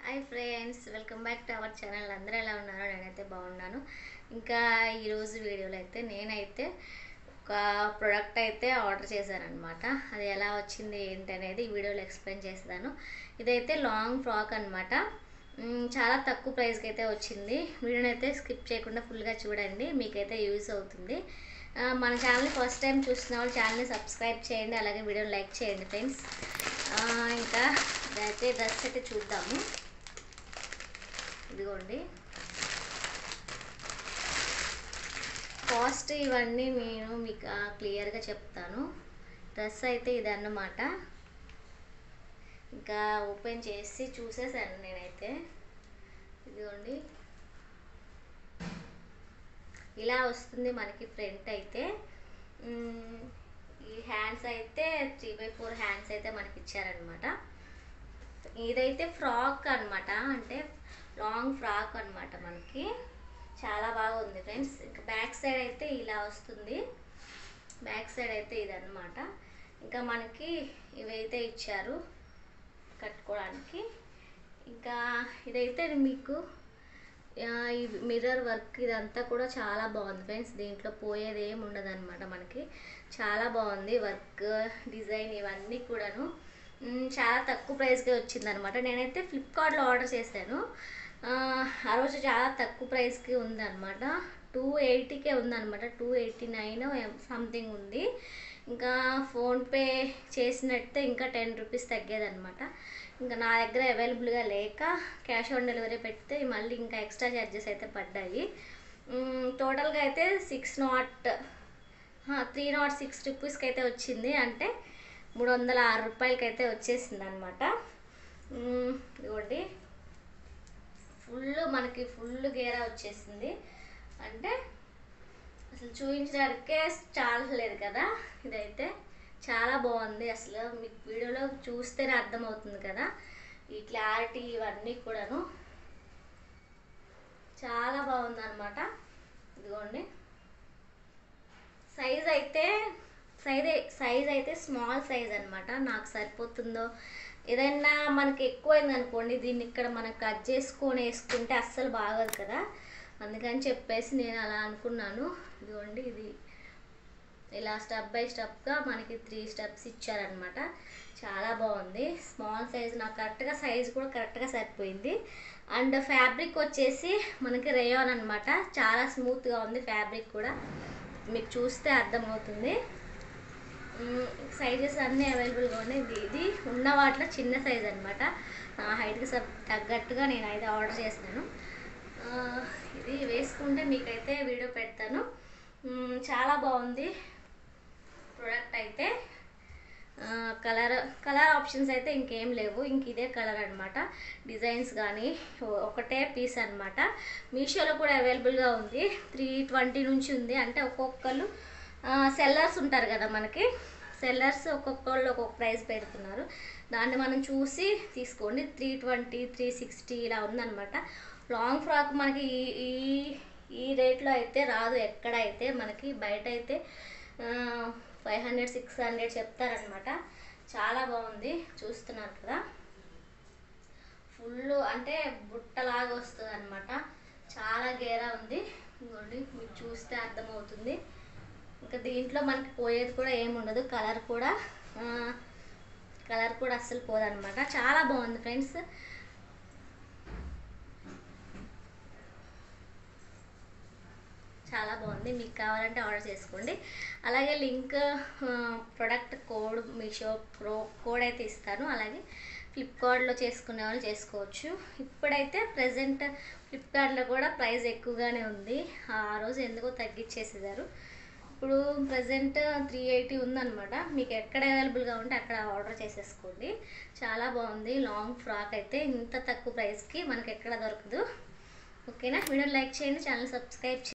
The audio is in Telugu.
Hi friends, welcome back to our channel. అందరూ ఎలా ఉన్నారో నేనైతే బాగున్నాను. ఇంకా ఈరోజు వీడియోలో అయితే నేనైతే ఒక ప్రోడక్ట్ అయితే ఆర్డర్ చేశాను అనమాట. అది ఎలా వచ్చింది ఏంటి అనేది ఈ వీడియోలో ఎక్స్ప్లెయిన్ చేస్తాను. ఇదైతే లాంగ్ ఫ్రాక్ అనమాట. చాలా తక్కువ ప్రైస్కి అయితే వచ్చింది. వీడియోని అయితే స్కిప్ చేయకుండా ఫుల్గా చూడండి, మీకైతే యూజ్ అవుతుంది. మన ఛానల్ని ఫస్ట్ టైం చూస్తున్న వాళ్ళు ఛానల్ని సబ్స్క్రైబ్ చేయండి, అలాగే వీడియోని లైక్ చేయండి ఫ్రెండ్స్. ఇంకా ఇదైతే డ్రెస్ అయితే చూద్దాము. ఇదిగోండి, కాస్ట్ ఇవన్నీ నేను మీకు క్లియర్గా చెప్తాను. డ్రెస్ అయితే ఇదన్నమాట. ఇంకా ఓపెన్ చేసి చూసేసాను నేనైతే. ఇదిగోండి, ఇలా వస్తుంది మనకి ఫ్రంట్ అయితే. ఈ హ్యాండ్స్ అయితే 3/4 హ్యాండ్స్ అయితే మనకి ఇచ్చారనమాట. ఇదైతే ఫ్రాక్ అనమాట, అంటే లాంగ్ ఫ్రాక్ అనమాట. మనకి చాలా బాగా ఉంది ఫ్రెండ్స్. ఇంకా బ్యాక్ సైడ్ అయితే ఇలా వస్తుంది. బ్యాక్ సైడ్ అయితే ఇదన్నమాట. ఇంకా మనకి ఇవైతే ఇచ్చారు కట్టుకోవడానికి. ఇంకా ఇదైతే మీకు ఈ మిర్రర్ వర్క్ ఇదంతా కూడా చాలా బాగుంది ఫ్రెండ్స్. దీంట్లో పోయేది ఏమి ఉండదు అనమాట. మనకి చాలా బాగుంది వర్క్, డిజైన్ ఇవన్నీ కూడాను. చాలా తక్కువ ప్రైస్కే వచ్చిందనమాట. నేనైతే ఫ్లిప్కార్ట్లో ఆర్డర్ చేశాను. ఆ రోజు చాలా తక్కువ ప్రైస్కి ఉందన్నమాట. 280కే ఉందన్నమాట. 289 సంథింగ్ ఉంది. ఇంకా ఫోన్పే చేసినట్టే ఇంకా 10 రూపీస్ తగ్గేదన్నమాట. ఇంకా నా దగ్గర అవైలబుల్గా లేక క్యాష్ ఆన్ డెలివరీ పెడితే మళ్ళీ ఇంకా ఎక్స్ట్రా ఛార్జెస్ అయితే పడ్డాయి. టోటల్గా అయితే 306 రూపీస్కి అయితే వచ్చింది. అంటే 306 రూపాయలకి అయితే వచ్చేసింది అనమాట. ఇదిగోండి, మనకి ఫుల్ గేరా వచ్చేసింది. అంటే అసలు చూపించడానికే చాలలేదు కదా. ఇదైతే చాలా బాగుంది. అసలు మీకు వీడియోలో చూస్తేనే అర్థమవుతుంది కదా, ఈ క్లారిటీ ఇవన్నీ కూడాను చాలా బాగుంది అనమాట. ఇదిగోండి, సైజ్ అయితే స్మాల్ సైజ్ అనమాట. నాకు సరిపోతుందో, ఏదైనా మనకి ఎక్కువైంది అనుకోండి, దీన్ని ఇక్కడ మనం కట్ చేసుకొని వేసుకుంటే అస్సలు బాగోదు కదా. అందుకని చెప్పేసి నేను అలా అనుకున్నాను. ఇదిగోండి, ఇది ఇలా స్టెప్ బై స్టెప్గా మనకి 3 స్టెప్స్ ఇచ్చారనమాట. చాలా బాగుంది. స్మాల్ సైజ్ నాకు కరెక్ట్గా, సైజ్ కూడా కరెక్ట్గా సరిపోయింది. అండ్ ఫ్యాబ్రిక్ వచ్చేసి మనకి రేయాన్ అనమాట. చాలా స్మూత్గా ఉంది ఫ్యాబ్రిక్ కూడా, మీకు చూస్తే అర్థమవుతుంది. సైజెస్ అన్నీ అవైలబుల్గా ఉన్నాయి. ఇది ఉన్న వాటిలో చిన్న సైజ్ అనమాట. నా హైట్కి తగ్గట్టుగా నేనైతే ఆర్డర్ చేసినాను. ఇది వేసుకుంటే మీకైతే వీడియో పెడతాను. చాలా బాగుంది ప్రోడక్ట్ అయితే. కలర్ ఆప్షన్స్ అయితే ఇంకేం లేవు, ఇంక ఇదే కలర్ అనమాట. డిజైన్స్ కానీ ఒకటే పీస్ అనమాట. మీషోలో కూడా అవైలబుల్గా ఉంది. 320 నుంచి ఉంది. అంటే ఒక్కొక్కరు సెల్లర్స్ ఉంటారు కదా, మనకి సెల్లర్స్ ఒక్కొక్కళ్ళు ఒక్కొక్క ప్రైస్ పెడుతున్నారు. దాన్ని మనం చూసి తీసుకోండి. 320, 360 ఇలా ఉందన్నమాట. లాంగ్ ఫ్రాక్ మనకి ఈ రేట్లో అయితే రాదు ఎక్కడైతే. మనకి బయట అయితే 500, 600 చెప్తారనమాట. చాలా బాగుంది, చూస్తున్నారు కదా. ఫుల్ అంటే బుట్టలాగా వస్తుంది అనమాట. చాలా గేరా ఉంది. ఇంకోండి, మీకు చూస్తే అర్థమవుతుంది. ఇంకా దీంట్లో మనకి పోయేది కూడా ఏమి ఉండదు. కలర్ కూడా అస్సలు పోదనమాట. చాలా బాగుంది ఫ్రెండ్స్. చాలా బాగుంది. మీకు కావాలంటే ఆర్డర్ చేసుకోండి. అలాగే link, product code, Meesho code అయితే ఇస్తాను. అలాగే ఫ్లిప్కార్ట్లో చేసుకునే వాళ్ళు చేసుకోవచ్చు. ఇప్పుడైతే ప్రజెంట్ ఫ్లిప్కార్ట్లో కూడా ప్రైస్ ఎక్కువగానే ఉంది. ఆ రోజు ఎందుకో తగ్గించేసేదారు. ఇప్పుడు ప్రజెంట్ 380 ఉందన్నమాట. మీకు ఎక్కడ అవైలబుల్గా ఉంటే అక్కడ ఆర్డర్ చేసేసుకోండి. చాలా బాగుంది. లాంగ్ ఫ్రాక్ అయితే ఇంత తక్కువ ప్రైస్కి మనకి ఎక్కడ దొరకదు. ఓకేనా? వీడియో లైక్ చేయండి, ఛానల్ సబ్స్క్రైబ్ చేయండి.